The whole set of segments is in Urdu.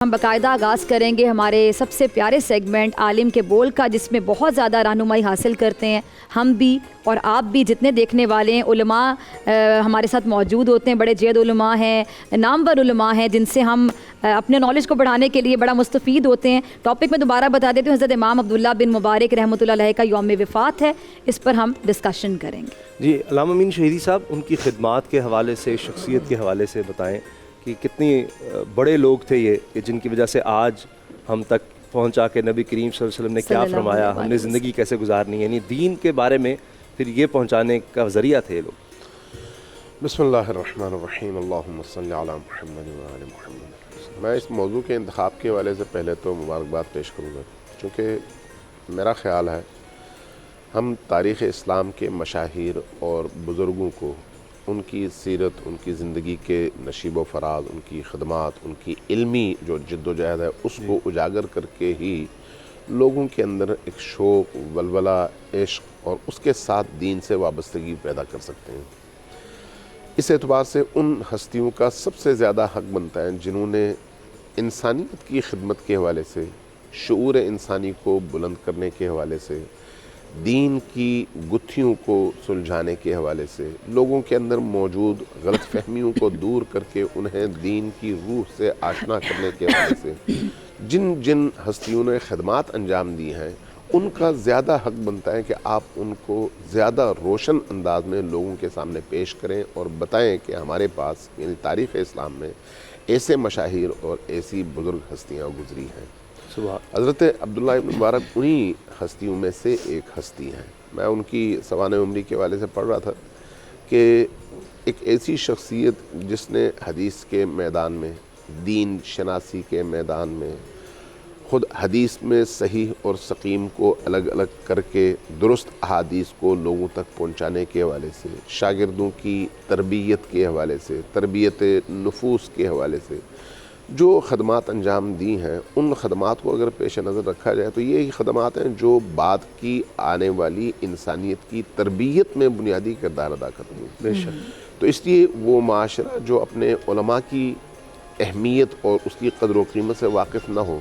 ہم باقاعدہ آغاز کریں گے ہمارے سب سے پیارے سیگمنٹ عالم کے بول کا، جس میں بہت زیادہ رہنمائی حاصل کرتے ہیں ہم بھی اور آپ بھی، جتنے دیکھنے والے ہیں۔ علماء ہمارے ساتھ موجود ہوتے ہیں، بڑے جید علماء ہیں، نامور علماء ہیں، جن سے ہم اپنے نالج کو بڑھانے کے لیے بڑا مستفید ہوتے ہیں۔ ٹاپک میں دوبارہ بتا دیتی ہوں، حضرت امام عبداللہ بن مبارک رحمۃ اللہ علیہ کا یوم وفات ہے، اس پر ہم ڈسکشن کریں گے۔ جی، علامہ امین شہیدی صاحب، ان کی خدمات کے حوالے سے، شخصیت کے حوالے سے بتائیں کہ کتنی بڑے لوگ تھے یہ، کہ جن کی وجہ سے آج ہم تک پہنچا کے نبی کریم صلی اللہ علیہ وسلم نے کیا فرمایا، ہم نے زندگی کیسے گزارنی ہے، یعنی دین کے بارے میں پھر یہ پہنچانے کا ذریعہ تھے یہ لوگ۔ بسم اللہ الرحمن الرحیم، اللہم صلی علی محمد وآل محمد۔ میں اس موضوع کے انتخاب کے حوالے سے پہلے تو مبارکباد پیش کروں گا، چونکہ میرا خیال ہے ہم تاریخ اسلام کے مشاہیر اور بزرگوں کو ان کی سیرت، ان کی زندگی کے نشیب و فراز، ان کی خدمات، ان کی علمی جو جد و جہد ہے، اس کو اجاگر کر کے ہی لوگوں کے اندر ایک شوق، ولولہ، عشق اور اس کے ساتھ دین سے وابستگی پیدا کر سکتے ہیں۔ اس اعتبار سے ان ہستیوں کا سب سے زیادہ حق بنتا ہے جنہوں نے انسانیت کی خدمت کے حوالے سے، شعور انسانی کو بلند کرنے کے حوالے سے، دین کی گتھیوں کو سلجھانے کے حوالے سے، لوگوں کے اندر موجود غلط فہمیوں کو دور کر کے انہیں دین کی روح سے آشنا کرنے کے حوالے سے جن جن ہستیوں نے خدمات انجام دی ہیں، ان کا زیادہ حق بنتا ہے کہ آپ ان کو زیادہ روشن انداز میں لوگوں کے سامنے پیش کریں اور بتائیں کہ ہمارے پاس یعنی تاریخ اسلام میں ایسے مشاہیر اور ایسی بزرگ ہستیاں گزری ہیں۔ حضرت عبداللہ ابن مبارک انہی ہستیوں میں سے ایک ہستی ہیں۔ میں ان کی سوانح عمری کے حوالے سے پڑھ رہا تھا کہ ایک ایسی شخصیت جس نے حدیث کے میدان میں، دین شناسی کے میدان میں، خود حدیث میں صحیح اور سقیم کو الگ الگ کر کے درست احادیث کو لوگوں تک پہنچانے کے حوالے سے، شاگردوں کی تربیت کے حوالے سے، تربیت نفوس کے حوالے سے جو خدمات انجام دی ہیں، ان خدمات کو اگر پیش نظر رکھا جائے تو یہی خدمات ہیں جو بعد کی آنے والی انسانیت کی تربیت میں بنیادی کردار ادا کرتی ہیں۔ بے شک۔ تو اس لیے وہ معاشرہ جو اپنے علماء کی اہمیت اور اس کی قدر و قیمت سے واقف نہ ہو،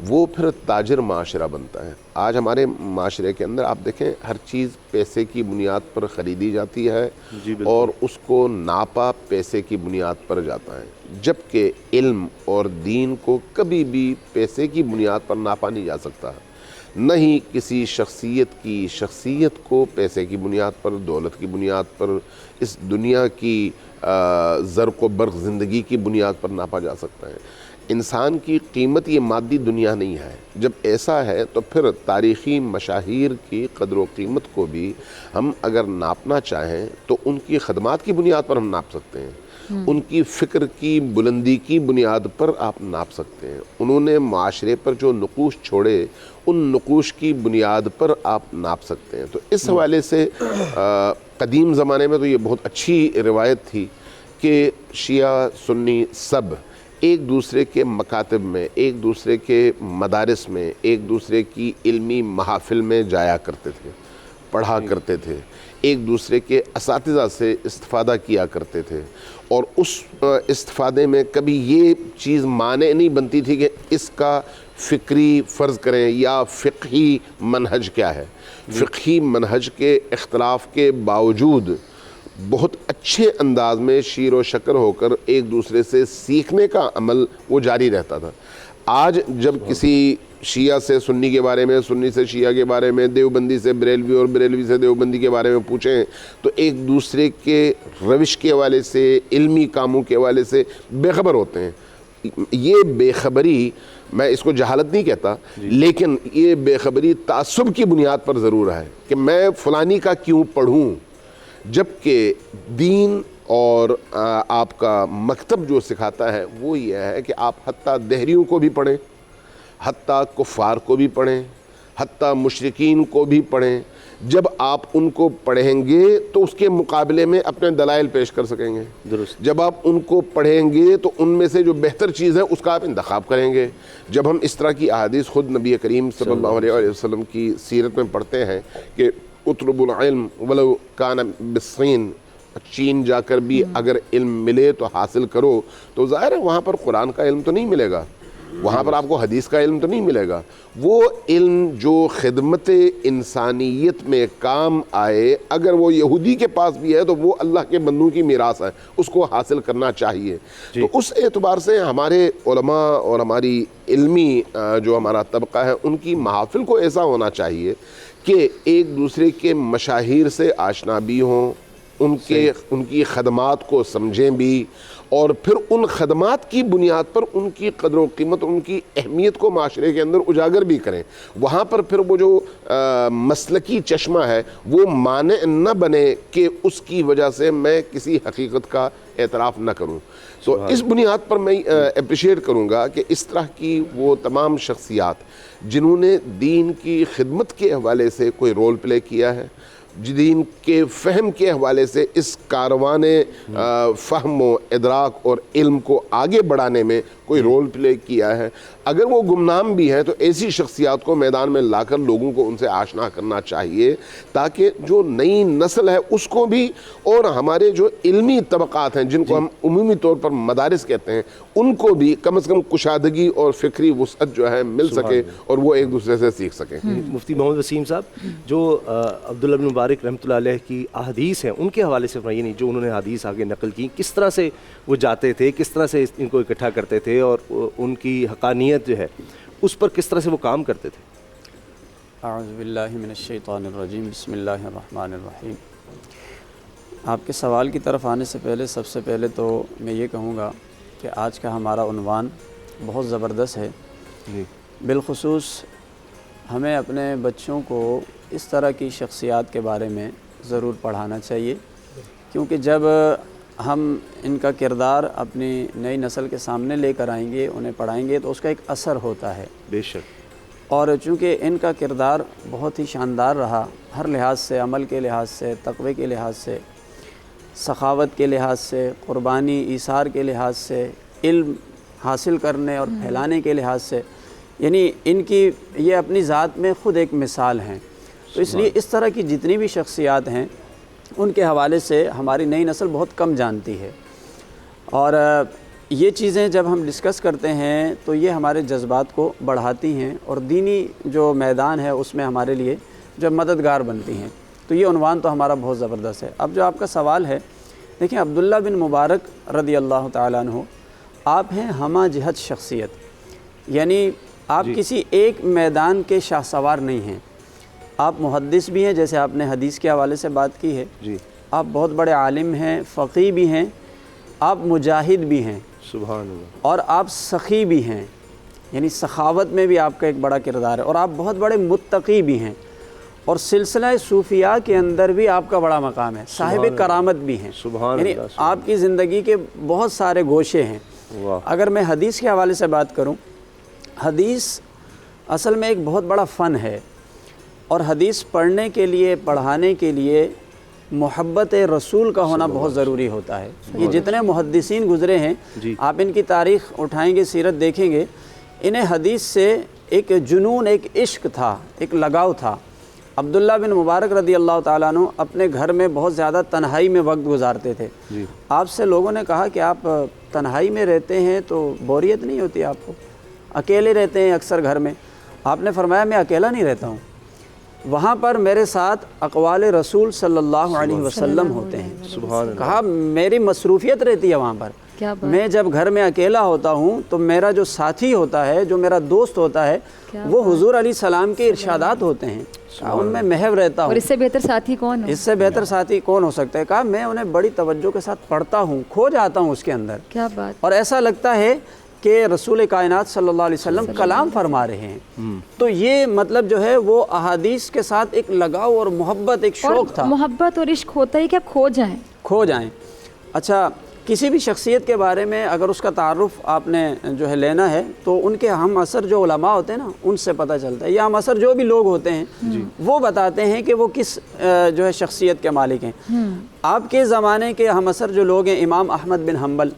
وہ پھر تاجر معاشرہ بنتا ہے۔ آج ہمارے معاشرے کے اندر آپ دیکھیں، ہر چیز پیسے کی بنیاد پر خریدی جاتی ہے اور اس کو ناپا پیسے کی بنیاد پر جاتا ہے، جبکہ علم اور دین کو کبھی بھی پیسے کی بنیاد پر ناپا نہیں جا سکتا، نہ ہی کسی شخصیت کو پیسے کی بنیاد پر، دولت کی بنیاد پر، اس دنیا کی زرق و برق زندگی کی بنیاد پر ناپا جا سکتا ہے۔ انسان کی قیمت یہ مادی دنیا نہیں ہے۔ جب ایسا ہے تو پھر تاریخی مشاہیر کی قدر و قیمت کو بھی ہم اگر ناپنا چاہیں تو ان کی خدمات کی بنیاد پر ہم ناپ سکتے ہیں، ان کی فکر کی بلندی کی بنیاد پر آپ ناپ سکتے ہیں، انہوں نے معاشرے پر جو نقوش چھوڑے ان نقوش کی بنیاد پر آپ ناپ سکتے ہیں۔ تو اس حوالے سے قدیم زمانے میں تو یہ بہت اچھی روایت تھی کہ شیعہ سنی سب ایک دوسرے کے مکاتب میں، ایک دوسرے کے مدارس میں، ایک دوسرے کی علمی محافل میں جایا کرتے تھے، پڑھا کرتے تھے، ایک دوسرے کے اساتذہ سے استفادہ کیا کرتے تھے، اور اس استفادے میں کبھی یہ چیز مانع نہیں بنتی تھی کہ اس کا فکری فرض کریں یا فقہی منہج کیا ہے۔ فقہی منہج کے اختلاف کے باوجود بہت اچھے انداز میں شیر و شکر ہو کر ایک دوسرے سے سیکھنے کا عمل وہ جاری رہتا تھا۔ آج جب کسی شیعہ سے سنی کے بارے میں، سنی سے شیعہ کے بارے میں، دیوبندی سے بریلوی اور بریلوی سے دیوبندی کے بارے میں پوچھیں تو ایک دوسرے کے روش کے حوالے سے، علمی کاموں کے حوالے سے بے خبر ہوتے ہیں۔ یہ بے خبری، میں اس کو جہالت نہیں کہتا، لیکن یہ بے خبری تعصب کی بنیاد پر ضرور ہے کہ میں فلانی کا کیوں پڑھوں، جبکہ دین اور آپ کا مکتب جو سکھاتا ہے وہ یہ ہے کہ آپ حتیٰ دہریوں کو بھی پڑھیں، حتیٰ کفار کو بھی پڑھیں، حتیٰ مشرکین کو بھی پڑھیں۔ جب آپ ان کو پڑھیں گے تو اس کے مقابلے میں اپنے دلائل پیش کر سکیں گے۔ درست۔ جب آپ ان کو پڑھیں گے تو ان میں سے جو بہتر چیز ہے اس کا آپ انتخاب کریں گے۔ جب ہم اس طرح کی احادیث خود نبی کریم صلی اللہ علیہ وسلم کی سیرت میں پڑھتے ہیں کہ اطلب العلم ولو کان بالصین، چین جا کر بھی اگر علم ملے تو حاصل کرو، تو ظاہر ہے وہاں پر قرآن کا علم تو نہیں ملے گا، وہاں پر آپ کو حدیث کا علم تو نہیں ملے گا. وہ علم جو خدمت انسانیت میں کام آئے, اگر وہ یہودی کے پاس بھی ہے تو وہ اللہ کے بندوں کی میراث ہے, اس کو حاصل کرنا چاہیے. تو اس اعتبار سے ہمارے علماء اور ہماری علمی جو ہمارا طبقہ ہے ان کی محافل کو ایسا ہونا چاہیے کہ ایک دوسرے کے مشاہیر سے آشنا بھی ہوں, ان کی خدمات کو سمجھیں بھی, اور پھر ان خدمات کی بنیاد پر ان کی قدر و قیمت, ان کی اہمیت کو معاشرے کے اندر اجاگر بھی کریں. وہاں پر پھر وہ جو مسلکی چشمہ ہے وہ مانع نہ بنے کہ اس کی وجہ سے میں کسی حقیقت کا اعتراف نہ کروں. تو اس بنیاد پر میں اپریشیٹ کروں گا کہ اس طرح کی وہ تمام شخصیات جنہوں نے دین کی خدمت کے حوالے سے کوئی رول پلے کیا ہے, دین کے فہم کے حوالے سے اس کاروان فہم و ادراک اور علم کو آگے بڑھانے میں کوئی رول پلے کیا ہے, اگر وہ گمنام بھی ہیں تو ایسی شخصیات کو میدان میں لا کر لوگوں کو ان سے آشنا کرنا چاہیے, تاکہ جو نئی نسل ہے اس کو بھی, اور ہمارے جو علمی طبقات ہیں جن کو ہم عمومی طور پر مدارس کہتے ہیں, ان کو بھی کم از کم کشادگی اور فکری وسعت جو ہے مل سکے اور وہ ایک دوسرے سے سیکھ سکیں. مفتی محمد وسیم صاحب, جو عبداللہ بن مبارک رحمۃ اللہ علیہ کی احادیث ہیں ان کے حوالے سے فرمائیے, نہیں جو انہوں نے حدیث آگے نقل کی, کس طرح سے وہ جاتے تھے, کس طرح سے ان کو اکٹھا کرتے تھے, اور ان کی حقانیت جو ہے اس پر کس طرح سے وہ کام کرتے تھے؟ اعوذ باللہ من الشیطان الرجیم, بسم اللہ الرحمن الرحیم. آپ کے سوال کی طرف آنے سے پہلے سب سے پہلے تو میں یہ کہوں گا کہ آج کا ہمارا عنوان بہت زبردست ہے. بالخصوص ہمیں اپنے بچوں کو اس طرح کی شخصیات کے بارے میں ضرور پڑھانا چاہیے, کیونکہ جب ہم ان کا کردار اپنی نئی نسل کے سامنے لے کر آئیں گے, انہیں پڑھائیں گے, تو اس کا ایک اثر ہوتا ہے. بے شک. اور چونکہ ان کا کردار بہت ہی شاندار رہا, ہر لحاظ سے, عمل کے لحاظ سے, تقوی کے لحاظ سے, سخاوت کے لحاظ سے, قربانی ایثار کے لحاظ سے, علم حاصل کرنے اور پھیلانے کے لحاظ سے, یعنی ان کی یہ اپنی ذات میں خود ایک مثال ہیں. تو اس لیے اس طرح کی جتنی بھی شخصیات ہیں ان کے حوالے سے ہماری نئی نسل بہت کم جانتی ہے, اور یہ چیزیں جب ہم ڈسکس کرتے ہیں تو یہ ہمارے جذبات کو بڑھاتی ہیں اور دینی جو میدان ہے اس میں ہمارے لیے جو مددگار بنتی ہیں. تو یہ عنوان تو ہمارا بہت زبردست ہے. اب جو آپ کا سوال ہے, دیکھیں عبداللہ بن مبارک رضی اللہ تعالیٰ عنہ آپ ہیں ہمہ جہت شخصیت, یعنی آپ کسی ایک میدان کے شاہ سوار نہیں ہیں. آپ محدث بھی ہیں, جیسے آپ نے حدیث کے حوالے سے بات کی ہے, آپ بہت بڑے عالم ہیں, فقیہ بھی ہیں, آپ مجاہد بھی ہیں, سبحان اللہ, اور آپ سخی بھی ہیں, یعنی سخاوت میں بھی آپ کا ایک بڑا کردار ہے, اور آپ بہت بڑے متقی بھی ہیں, اور سلسلہ صوفیاء کے اندر بھی آپ کا بڑا مقام ہے, صاحب کرامت بھی ہیں. یعنی آپ کی زندگی کے بہت سارے گوشے ہیں. اگر میں حدیث کے حوالے سے بات کروں, حدیث اصل میں ایک بہت بڑا فن ہے, اور حدیث پڑھنے کے لیے, پڑھانے کے لیے محبت رسول کا ہونا بہت ضروری ہوتا ہے. یہ جتنے محدثین گزرے ہیں, آپ ان کی تاریخ اٹھائیں گے, سیرت دیکھیں گے, انہیں حدیث سے ایک جنون, ایک عشق تھا, ایک لگاؤ تھا. عبداللہ بن مبارک رضی اللہ تعالیٰ عنہ اپنے گھر میں بہت زیادہ تنہائی میں وقت گزارتے تھے. آپ سے لوگوں نے کہا کہ آپ تنہائی میں رہتے ہیں تو بوریت نہیں ہوتی آپ کو, اکیلے رہتے ہیں اکثر گھر میں؟ آپ نے فرمایا میں اکیلا نہیں رہتا ہوں, وہاں پر میرے ساتھ اقوال رسول صلی اللہ علیہ وسلم ہوتے ہیں. کہا میری مصروفیت رہتی ہے وہاں پر. میں جب گھر میں اکیلا ہوتا ہوں تو میرا جو ساتھی ہوتا ہے, جو میرا دوست ہوتا ہے, وہ حضور علیہ السلام کے ارشادات ہوتے ہیں, ان میں محو رہتا ہوں. اور اس سے بہتر ساتھی کون ہے؟ اس سے بہتر ساتھی کون ہو سکتا ہے؟ کہا میں انہیں بڑی توجہ کے ساتھ پڑھتا ہوں, کھو جاتا ہوں اس کے اندر. کیا بات. اور ایسا لگتا ہے کہ رسول کائنات صلی اللہ علیہ وسلم کلام فرما رہے ہیں. تو یہ مطلب جو ہے وہ احادیث کے ساتھ ایک لگاؤ اور محبت, ایک شوق تھا. محبت اور عشق ہوتا ہے کہ آپ کھو جائیں. اچھا, کسی بھی شخصیت کے بارے میں اگر اس کا تعارف آپ نے جو ہے لینا ہے تو ان کے ہم اثر جو علماء ہوتے ہیں نا, ان سے پتہ چلتا ہے, یا ہم اثر جو بھی لوگ ہوتے ہیں وہ بتاتے ہیں کہ وہ کس جو ہے شخصیت کے مالک ہیں. آپ کے زمانے کے ہم اثر جو لوگ ہیں, امام احمد بن حنبل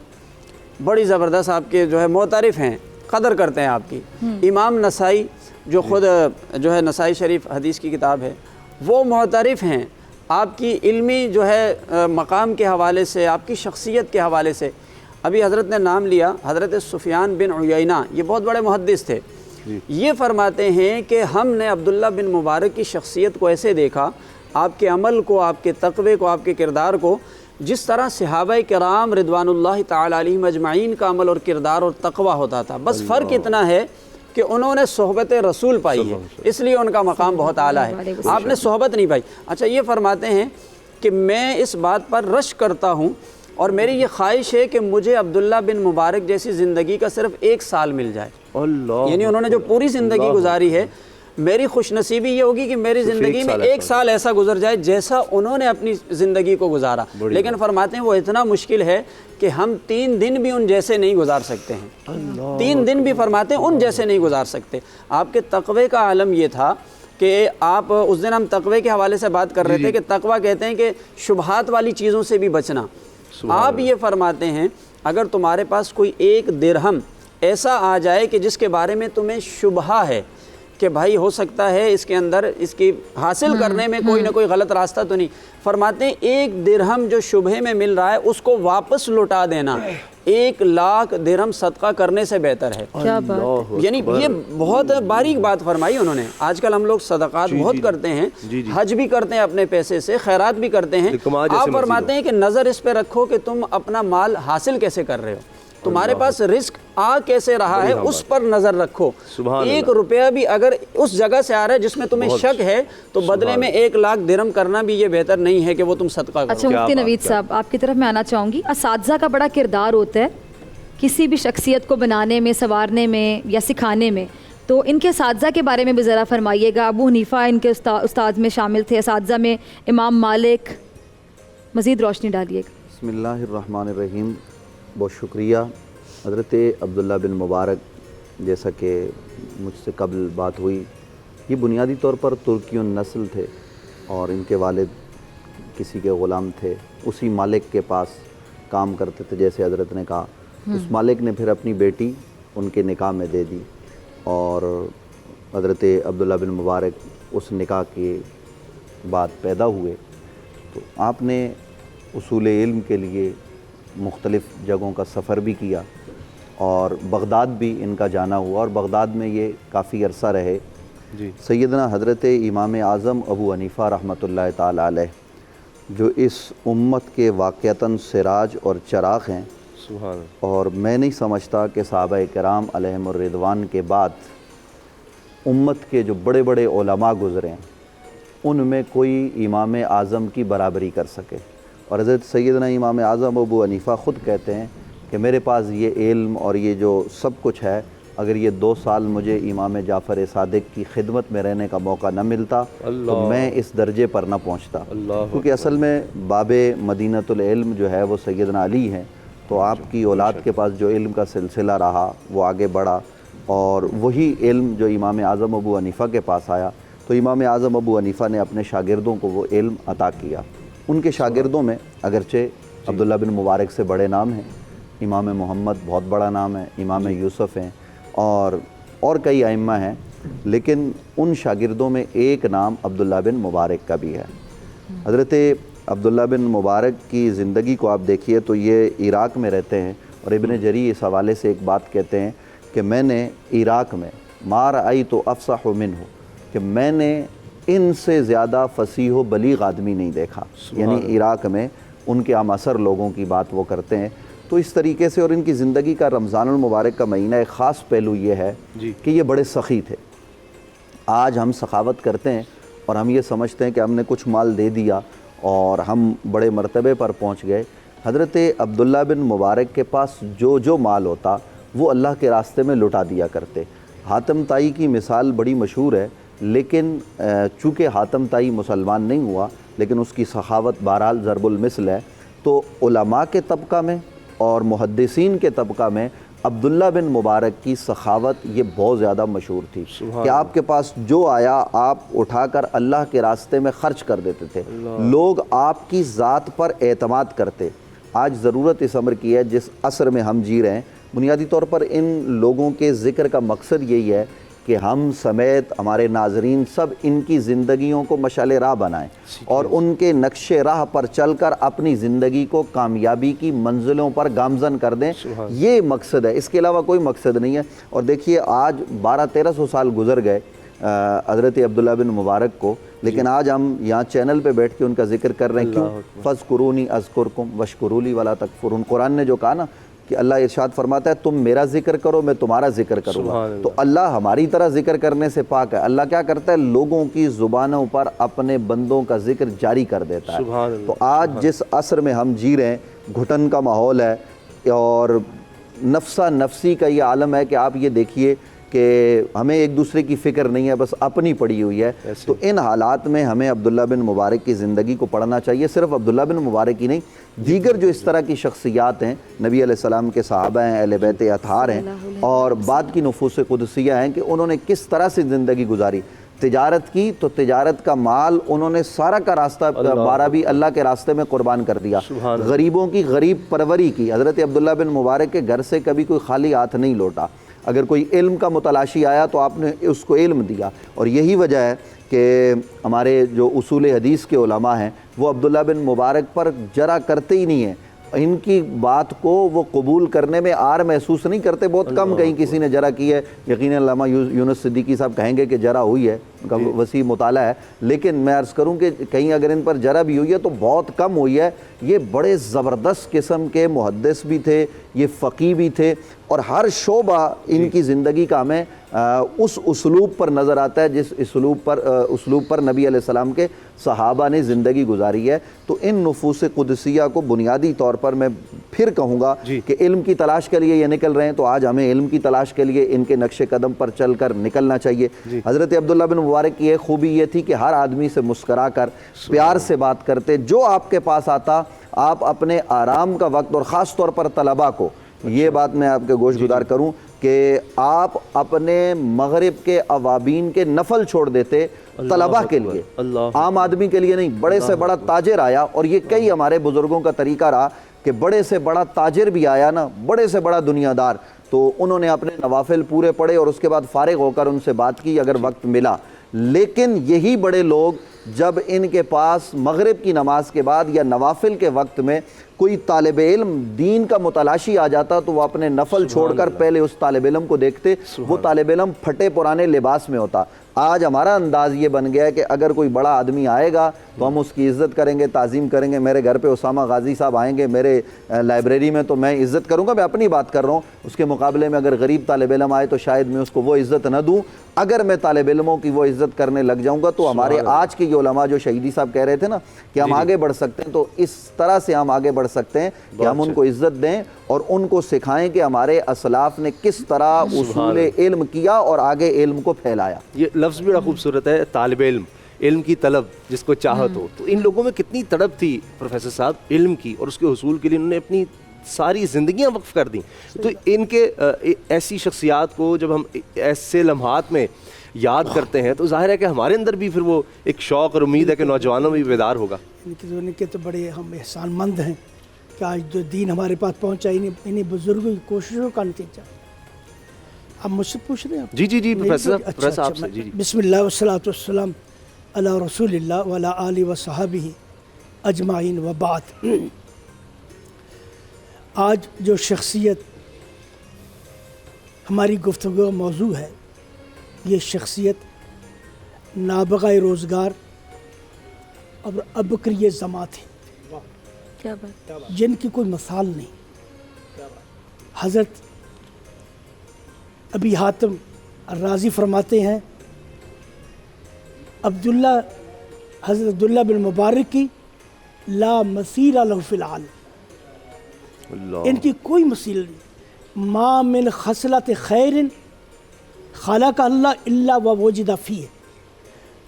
بڑی زبردست آپ کے جو ہے معترف ہیں, قدر کرتے ہیں آپ کی. امام نسائی جو خود جو ہے نسائی شریف حدیث کی کتاب ہے, وہ معترف ہیں آپ کی علمی جو ہے مقام کے حوالے سے, آپ کی شخصیت کے حوالے سے. ابھی حضرت نے نام لیا حضرت سفیان بن عیینہ، یہ بہت بڑے محدث تھے، یہ فرماتے ہیں کہ ہم نے عبداللہ بن مبارک کی شخصیت کو ایسے دیکھا، آپ کے عمل کو، آپ کے تقوی کو، آپ کے کردار کو، جس طرح صحابہ کرام رضوان اللہ تعالی علیہم اجمعین کا عمل اور کردار اور تقوی ہوتا تھا، بس فرق اتنا ہے کہ انہوں نے صحبت رسول پائی ہے، اس لیے ان کا مقام بہت اعلیٰ ہے، آپ نے صحبت نہیں پائی۔ اچھا، یہ فرماتے ہیں کہ میں اس بات پر رشک کرتا ہوں اور میری یہ خواہش ہے کہ مجھے عبداللہ بن مبارک جیسی زندگی کا صرف 1 سال مل جائے، یعنی انہوں نے جو پوری زندگی گزاری ہے، میری خوش نصیبی یہ ہوگی کہ میری زندگی میں 1 سال ایسا گزر جائے جیسا انہوں نے اپنی زندگی کو گزارا، لیکن فرماتے ہیں وہ اتنا مشکل ہے کہ ہم 3 دن بھی ان جیسے نہیں گزار سکتے ہیں، 3 دن بھی فرماتے ہیں ان جیسے نہیں گزار سکتے۔ آپ کے تقوی کا عالم یہ تھا کہ آپ اس دن ہم تقوی کے حوالے سے بات کر رہے تھے کہ تقوی کہتے ہیں کہ شبہات والی چیزوں سے بھی بچنا۔ آپ یہ فرماتے ہیں اگر تمہارے پاس کوئی 1 درہم ایسا آ جائے کہ جس کے بارے میں تمہیں شبہہ ہے کہ بھائی ہو سکتا ہے اس کے اندر اس کی حاصل کرنے میں کوئی نہ کوئی غلط راستہ تو نہیں، فرماتے ہیں 1 درہم جو شبہے میں مل رہا ہے اس کو واپس لوٹا دینا 1 لاکھ درہم صدقہ کرنے سے بہتر ہے۔ کیا بات، یعنی یہ بہت باریک بات فرمائی انہوں نے۔ آج کل ہم لوگ صدقات بہت کرتے ہیں، حج بھی کرتے ہیں اپنے پیسے سے، خیرات بھی کرتے ہیں، آپ فرماتے ہیں کہ نظر اس پہ رکھو کہ تم اپنا مال حاصل کیسے کر رہے ہو، تمہارے پاس رزق آ کیسے رہا ہے اس پر نظر رکھو۔ 1 روپیہ بھی اگر اس جگہ سے آ رہا ہے جس میں تمہیں شک ہے تو بدلے میں 1 لاکھ درہم کرنا بھی یہ بہتر نہیں ہے کہ وہ تم صدقہ کرو۔ اچھا مفتی نوید صاحب، آپ کی طرف میں آنا چاہوں گی، اساتذہ کا بڑا کردار ہوتا ہے کسی بھی شخصیت کو بنانے میں، سنوارنے میں یا سکھانے میں، تو ان کے اساتذہ کے بارے میں بھی ذرا فرمائیے گا۔ ابو حنیفہ ان کے استاد میں شامل تھے، اساتذہ میں امام مالک، مزید روشنی ڈالیے گا۔ بسم اللہ الرحمن الرحیم۔ بہت شکریہ۔ حضرت عبداللہ بن مبارک، جیسا کہ مجھ سے قبل بات ہوئی، یہ بنیادی طور پر ترکی النسل تھے اور ان کے والد کسی کے غلام تھے، اسی مالک کے پاس کام کرتے تھے جیسے حضرت نے کہا۔ اس مالک نے پھر اپنی بیٹی ان کے نکاح میں دے دی اور حضرت عبداللہ بن مبارک اس نکاح کے بعد پیدا ہوئے، تو آپ نے اصول علم کے لیے مختلف جگہوں کا سفر بھی کیا اور بغداد بھی ان کا جانا ہوا اور بغداد میں یہ کافی عرصہ رہے۔ سیدنا حضرت امام اعظم ابو حنیفہ رحمۃ اللہ تعالی علیہ جو اس امت کے واقعتاً سراج اور چراغ ہیں، اور میں نہیں سمجھتا کہ صحابہ کرام علیہم الرضوان کے بعد امت کے جو بڑے بڑے علماء گزرے ہیں ان میں کوئی امام اعظم کی برابری کر سکے۔ اور حضرت سیدنا امام اعظم ابو حنیفہ خود کہتے ہیں کہ میرے پاس یہ علم اور یہ جو سب کچھ ہے، اگر یہ 2 سال مجھے امام جعفر صادق کی خدمت میں رہنے کا موقع نہ ملتا تو میں اس درجے پر نہ پہنچتا، کیونکہ اصل میں باب مدینۃ العلم جو ہے وہ سیدنا علی ہیں، تو آپ کی اولاد کے پاس جو علم کا سلسلہ رہا وہ آگے بڑھا اور وہی علم جو امام اعظم ابو حنیفہ کے پاس آیا تو امام اعظم ابو حنیفہ نے اپنے شاگردوں کو وہ علم عطا کیا۔ ان کے شاگردوں میں اگرچہ عبداللہ بن مبارک سے بڑے نام ہیں، امام محمد بہت بڑا نام ہے، امام یوسف ہیں اور کئی ائمہ ہیں، لیکن ان شاگردوں میں ایک نام عبداللہ بن مبارک کا بھی ہے۔ حضرت عبداللہ بن مبارک کی زندگی کو آپ دیکھیے تو یہ عراق میں رہتے ہیں اور ابن جری اس حوالے سے ایک بات کہتے ہیں کہ میں نے عراق میں ما رأیت افصح منہ، کہ میں نے ان سے زیادہ فصیح و بلیغ آدمی نہیں دیکھا، یعنی عراق میں ان کے اماثر لوگوں کی بات وہ کرتے ہیں۔ تو اس طریقے سے، اور ان کی زندگی کا رمضان المبارک کا مہینہ ایک خاص پہلو یہ ہے کہ یہ بڑے سخی تھے۔ آج ہم سخاوت کرتے ہیں اور ہم یہ سمجھتے ہیں کہ ہم نے کچھ مال دے دیا اور ہم بڑے مرتبے پر پہنچ گئے۔ حضرت عبداللہ بن مبارک کے پاس جو مال ہوتا وہ اللہ کے راستے میں لٹا دیا کرتے۔ حاتم طائی کی مثال بڑی مشہور ہے، لیکن چونکہ حاتم طائی مسلمان نہیں ہوا لیکن اس کی سخاوت بہرحال ضرب المثل ہے، تو علماء کے طبقہ میں اور محدثین کے طبقہ میں عبداللہ بن مبارک کی سخاوت یہ بہت زیادہ مشہور تھی کہ آپ کے پاس جو آیا آپ اٹھا کر اللہ کے راستے میں خرچ کر دیتے تھے، لوگ آپ کی ذات پر اعتماد کرتے۔ آج ضرورت اس امر کی ہے جس عصر میں ہم جی رہے ہیں، بنیادی طور پر ان لوگوں کے ذکر کا مقصد یہی ہے کہ ہم سمیت ہمارے ناظرین سب ان کی زندگیوں کو مشعل راہ بنائیں اور ان کے نقش راہ پر چل کر اپنی زندگی کو کامیابی کی منزلوں پر گامزن کر دیں. یہ مقصد ہے, اس کے علاوہ کوئی مقصد نہیں ہے. اور دیکھیے آج 1200-1300 سال گزر گئے حضرت عبداللہ بن مبارک کو, لیکن آج ہم یہاں چینل پہ بیٹھ کے ان کا ذکر کر رہے ہیں. کیوں؟ فَاذْكُرُونِي أَذْكُرْكُمْ وَاشْكُرُوا لِي وَلَا تَكْفُرُونَ. قرآن نے جو کہا نا کہ اللہ ارشاد فرماتا ہے تم میرا ذکر کرو میں تمہارا ذکر کروں گا. تو اللہ ہماری طرح ذکر کرنے سے پاک ہے. اللہ کیا کرتا ہے؟ لوگوں کی زبانوں پر اپنے بندوں کا ذکر جاری کر دیتا ہے. تو آج جس عصر میں ہم جی رہے ہیں, گھٹن کا ماحول ہے اور نفسا نفسی کا یہ عالم ہے کہ آپ یہ دیکھیے کہ ہمیں ایک دوسرے کی فکر نہیں ہے, بس اپنی پڑی ہوئی ہے. تو ان حالات میں ہمیں عبداللہ بن مبارک کی زندگی کو پڑھنا چاہیے. صرف عبداللہ بن مبارک ہی نہیں, دیگر جو اس طرح کی شخصیات ہیں, نبی علیہ السلام کے صحابہ ہیں, اہل بیت اطہار ہیں, اور بعد کی نفوس قدسیہ ہیں کہ انہوں نے کس طرح سے زندگی گزاری. تجارت کی تو تجارت کا مال انہوں نے سارا کا راستہ بارہ بھی اللہ کے راستے میں قربان کر دیا. غریبوں کی غریب پروری کی. حضرت عبداللہ بن مبارک کے گھر سے کبھی کوئی خالی ہاتھ نہیں لوٹا. اگر کوئی علم کا متلاشی آیا تو آپ نے اس کو علم دیا. اور یہی وجہ ہے کہ ہمارے جو اصول حدیث کے علماء ہیں وہ عبداللہ بن مبارک پر جرا کرتے ہی نہیں ہیں. ان کی بات کو وہ قبول کرنے میں آر محسوس نہیں کرتے. بہت کم کہیں کسی نے جرا کی ہے. یقیناً علامہ یونس صدیقی صاحب کہیں گے کہ جرا ہوئی ہے, ان کا وسیع مطالعہ ہے, لیکن میں عرض کروں کہ کہیں اگر ان پر جرا بھی ہوئی ہے تو بہت کم ہوئی ہے. یہ بڑے زبردست قسم کے محدث بھی تھے, یہ فقیہ بھی تھے, اور ہر شعبہ ان کی زندگی کا ہمیں اس اسلوب پر نظر آتا ہے جس اسلوب پر نبی علیہ السلام کے صحابہ نے زندگی گزاری ہے. تو ان نفوس قدسیہ کو بنیادی طور پر میں پھر کہوں گا کہ علم کی تلاش کے لیے یہ نکل رہے ہیں, تو آج ہمیں علم کی تلاش کے لیے ان کے نقش قدم پر چل کر نکلنا چاہیے. حضرت عبداللہ بن مبارک کی ایک خوبی یہ تھی کہ ہر آدمی سے مسکرا کر پیار سے بات کرتے. جو آپ کے پاس آتا آپ اپنے آرام کا وقت, اور خاص طور پر طلباء کو یہ بات میں آپ کے گوش گزار کروں کہ آپ اپنے مغرب کے عوابین کے نفل چھوڑ دیتے طلباء کے لیے, عام آدمی کے لیے نہیں. بڑے سے بڑا تاجر آیا, اور یہ کئی ہمارے بزرگوں کا طریقہ رہا کہ بڑے سے بڑا تاجر بھی آیا نا, بڑے سے بڑا دنیا دار, تو انہوں نے اپنے نوافل پورے پڑھے اور اس کے بعد فارغ ہو کر ان سے بات کی اگر وقت ملا. لیکن یہی بڑے لوگ جب ان کے پاس مغرب کی نماز کے بعد یا نوافل کے وقت میں کوئی طالب علم دین کا متلاشی آ جاتا تو وہ اپنے نفل چھوڑ کر پہلے اس طالب علم کو دیکھتے. وہ طالب علم پھٹے پرانے لباس میں ہوتا. آج ہمارا انداز یہ بن گیا ہے کہ اگر کوئی بڑا آدمی آئے گا تو ہم اس کی عزت کریں گے, تعظیم کریں گے. میرے گھر پہ اسامہ غازی صاحب آئیں گے, میرے لائبریری میں, تو میں عزت کروں گا. میں اپنی بات کر رہا ہوں. اس کے مقابلے میں اگر غریب طالب علم آئے تو شاید میں اس کو وہ عزت نہ دوں. اگر میں طالب علموں کی وہ عزت کرنے لگ جاؤں گا تو ہمارے آج کے یہ علماء جو شہیدی صاحب کہہ رہے تھے نا کہ ہم آگے بڑھ سکتے ہیں, تو اس طرح سے ہم آگے بڑھ سکتے ہیں کہ ہم ان کو عزت دیں اور ان کو سکھائیں کہ ہمارے اسلاف نے کس طرح اصول علم کیا اور آگے علم کو پھیلایا. یہ لفظ بھی بڑا خوبصورت ہے, طالب علم, علم کی طلب جس کو چاہت ہو. تو ان لوگوں میں کتنی تڑپ تھی پروفیسر صاحب علم کی, اور اس کے حصول کے لیے انہوں نے اپنی ساری زندگیاں وقف کر دیں. تو ان کے ایسی شخصیات کو جب ہم ایسے لمحات میں یاد کرتے ہیں تو ظاہر ہے کہ ہمارے اندر بھی پھر وہ ایک شوق اور امید ہے کہ نوجوانوں میں بھی بیدار ہوگا. ان کے تو بڑے ہم احسان مند ہیں کہ آج جو دین ہمارے پاس پہنچا انہیں بزرگوں کی کوششوں کا نتیجہ. آپ مجھ سے پوچھ رہے ہیں؟ جی پروفیسر صاحب سے. جی بسم اللہ والصلاۃ والسلام علی رسول اللہ وعلی آلہ وصحبہ اجمعین وبعد. آج جو شخصیت ہماری گفتگو کا موضوع ہے, یہ شخصیت نابغہ روزگار اور ابکری زماں تھی, کیا بات, جن کی کوئی مثال نہیں. حضرت ابی حاتم الرازی فرماتے ہیں حضرت عبداللہ بن مبارک کی لا مثیل لہ فی العالم, ان کی کوئی مثیل نہیں. ما من خصلت خیر خلق اللہ الا ووجد فیہ,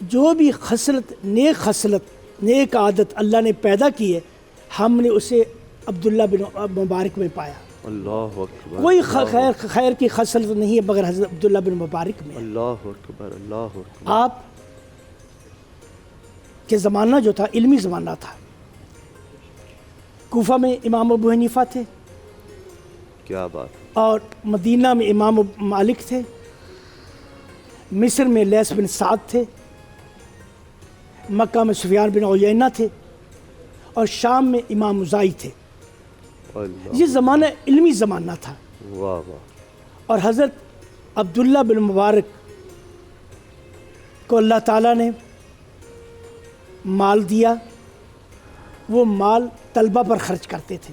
جو بھی خصلت, نیک عادت اللہ نے پیدا کی ہے ہم نے اسے عبداللہ بن مبارک میں پایا. اللہ اکبر. کوئی خیر کی خصلت نہیں ہے مگر حضرت عبداللہ بن مبارک میں. اللہ اکبر, اللہ اکبر. آپ کے زمانہ جو تھا علمی زمانہ تھا. کوفہ میں امام ابو حنیفہ تھے, کیا بات. اور مدینہ میں امام مالک تھے, مصر میں لیث بن سعد تھے، مکہ میں سفیان بن عیینہ تھے، اور شام میں امام مزاحی تھے۔ اللہ، یہ زمانہ علمی زمانہ تھا، واہ واہ، اور حضرت عبداللہ بن مبارک کو اللہ تعالیٰ نے مال دیا، وہ مال طلبہ پر خرچ کرتے تھے۔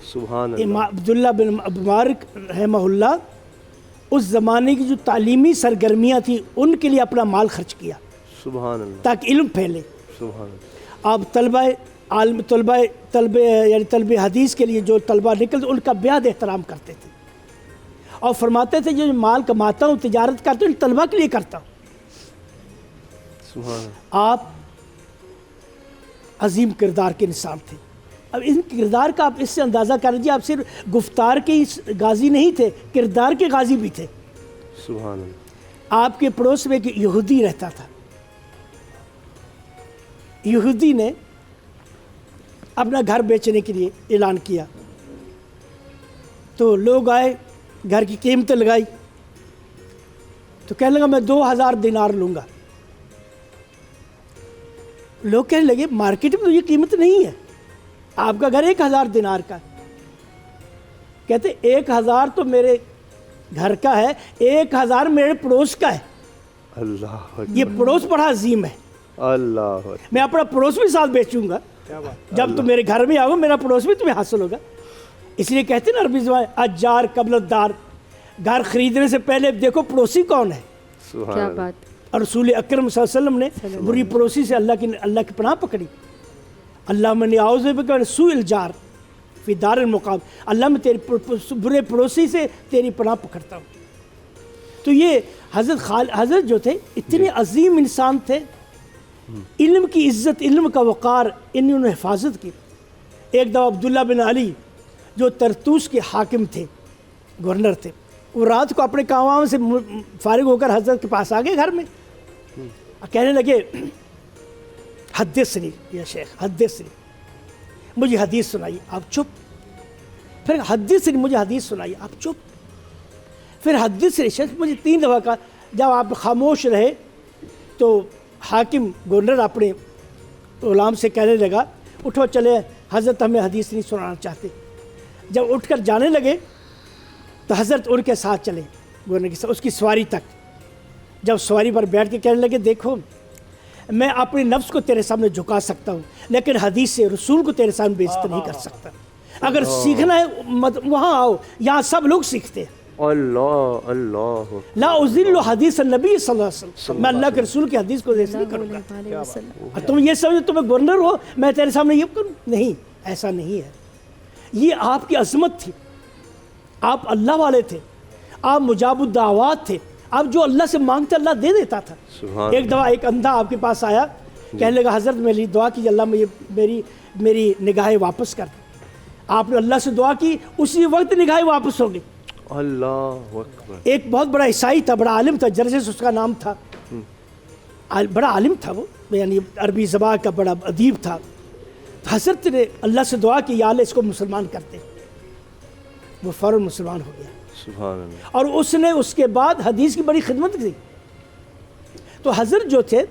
سبحان اللہ، امام عبداللہ بن مبارک رحمہ اللہ اس زمانے کی جو تعلیمی سرگرمیاں تھیں ان کے لیے اپنا مال خرچ کیا سبحان اللہ، تاکہ علم پھیلے۔ سبحان اللہ، آپ طلبہ حدیث کے لیے جو طلبہ نکلتے ان کا بیاد احترام کرتے تھے، اور فرماتے تھے جو مال کماتا ہوں تجارت کرتا ہوں طلبہ کے لیے کرتا ہوں۔ سبحان اللہ، آپ عظیم کردار کے انسان تھے۔ اب ان کردار کا آپ اس سے اندازہ کر لیجیے، آپ صرف گفتار کے ہی غازی نہیں تھے، کردار کے غازی بھی تھے۔ سبحان اللہ، آپ کے پڑوس میں ایک یہودی رہتا تھا، یہودی نے اپنا گھر بیچنے کے لیے اعلان کیا، تو لوگ آئے، گھر کی قیمتیں لگائی، تو کہنے لگا میں 2000 دینار لوں گا۔ لوگ کہنے لگے مارکیٹ میں تو یہ قیمت نہیں ہے، آپ کا گھر 1000 دینار کا ہے۔ کہتے 1000 تو میرے گھر کا ہے، 1000 میرے پڑوس کا ہے، اللہ اکبر، یہ پڑوس بڑا عظیم ہے، اللہ اکبر، میں اپنا پڑوس بھی ساتھ بیچوں گا، جب تم میرے گھر میں آؤ میرا پڑوس بھی تمہیں حاصل ہوگا۔ اس لیے کہتے ہیں نا عربی زبان اجار قبل الدار، گھر خریدنے سے پہلے دیکھو پڑوسی کون ہے۔ سبحان کیا اللہ، بات، اور رسول اکرم صلی اللہ علیہ وسلم نے بری پڑوسی سے اللہ کی پناہ پکڑی۔ اللہ من اعوذ بک من سوء الجار فی دار المقام، اللہ میں تیری برے پڑوسی سے تیری پناہ پکڑتا ہوں۔ تو یہ حضرت جو تھے اتنے عظیم انسان تھے، علم کی عزت، علم کا وقار انہوں نے حفاظت کی۔ ایک دفعہ عبداللہ بن علی جو طرطوس کے حاکم تھے، گورنر تھے، وہ رات کو اپنے کام سے فارغ ہو کر حضرت کے پاس آ گئے گھر میں، کہنے لگے حدثنی یا شیخ، حدثنی، مجھے حدیث سنائیے۔ آپ چپ۔ پھر حدثنی، مجھے حدیث سنائیے۔ آپ چپ۔ پھر حدثنی، شیخ مجھے 3 دفعہ کہا۔ جب آپ خاموش رہے تو حاکم گورنر اپنے غلام سے کہنے لگا اٹھو چلے، حضرت ہمیں حدیث نہیں سنانا چاہتے۔ جب اٹھ کر جانے لگے تو حضرت ان کے ساتھ چلے، گورنر کے ساتھ اس کی سواری تک۔ جب سواری پر بیٹھ کے کہنے لگے دیکھو میں اپنے نفس کو تیرے سامنے جھکا سکتا ہوں، لیکن حدیث سے رسول کو تیرے سامنے بے عزت نہیں کر سکتا۔ اگر سیکھنا ہے وہاں آؤ، یہاں سب لوگ سیکھتے ہیں۔ اللہ، اللہ، لا اذل حدیث النبی صلی اللہ علیہ وسلم، میں اللہ کے رسول کی حدیث کو ایسے نہیں کروں گا۔ اور تم یہ سمجھو تمہیں گورنر ہو میں تیرے سامنے یہ کروں؟ نہیں، ایسا نہیں ہے۔ یہ آپ کی عظمت تھی، آپ اللہ والے تھے، آپ مجاب الدعوات تھے، آپ جو اللہ سے مانگتے اللہ دے دیتا تھا۔ سبحان ایک دفعہ ایک اندھا آپ کے پاس آیا، کہنے لگا حضرت میرے لیے دعا کیجیے، اللہ میری نگاہیں واپس کر دیں۔ آپ نے اللہ سے دعا کی، اسی وقت نگاہیں واپس ہو گئی۔ اللہ اکبر، ایک بہت بڑا عیسائی تھا، بڑا عالم تھا، جرجس اس کا نام تھا، بڑا عالم تھا وہ، یعنی عربی زبان کا بڑا ادیب تھا۔ حضرت نے اللہ سے دعا کی یا اللہ اس کو مسلمان کرتے، وہ فوراً مسلمان ہو گیا، سبحان اللہ، اور اس نے اس کے بعد حدیث کی بڑی خدمت کی۔ تو حضرت جو تھے